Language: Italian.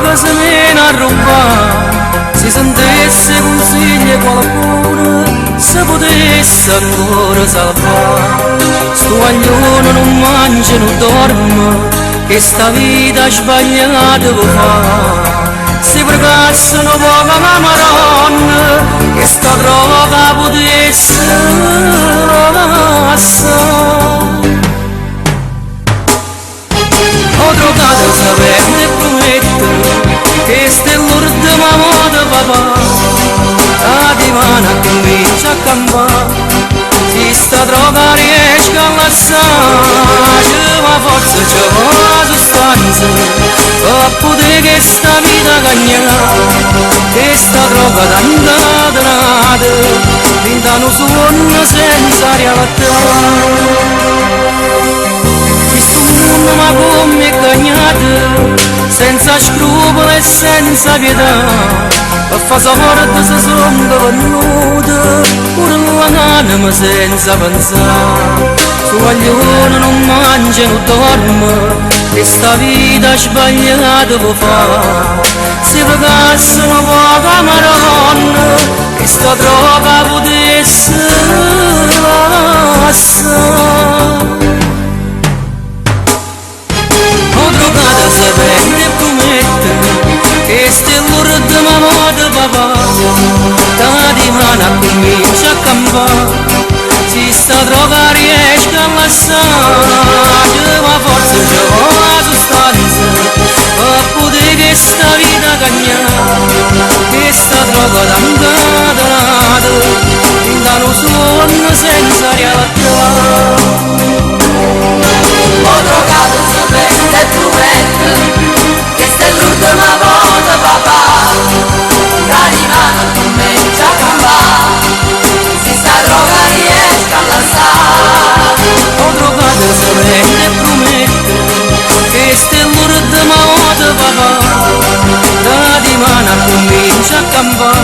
che se viene a rubare, si sentisse consigli qualcuno, se potesse ancora salvare. Sto aglione non mangia, non dorme, che sta vita sbagliata può fare. Si pregassero poco la Maronna, che sta droga potesse passare. Ho drogato sapendo e prometto che ste l'ultima moda papà, la dimana comincia a campare. Si sta droga riesce a lasciare, ma forza c'è una sostanza per poter che sta vita cagnare. Che sta droga d'andata nata, pintano suono senza realtà. Questo mondo ma come è cagnato, senza scrupoli e senza pietà. Per far sapere che si sono venuti, pure l'anima senza pensare. Su aglione non mangia, non dorme, e sta vita sbagliata può fare. Si pregassero poca Maronna, che sta droga potesse passare. Ho drogato sapendo e prometto che ste l'ultima moda papà, da dimana comincia a campare. Si sta droga riesce a lasciare, ma forse c'è una sostanza per poter che sta vita cagnare. Che sta droga d'andata nata, pintano suono senza realtà. Ho drogato sapendo e prometto che sta l'ultima volta papà, da dimana comincia a campare. Si sta droga riesce a lasciare. Ho drogato sapendo e prometto che sta l'ultima volta papà, da dimana comincia a campare.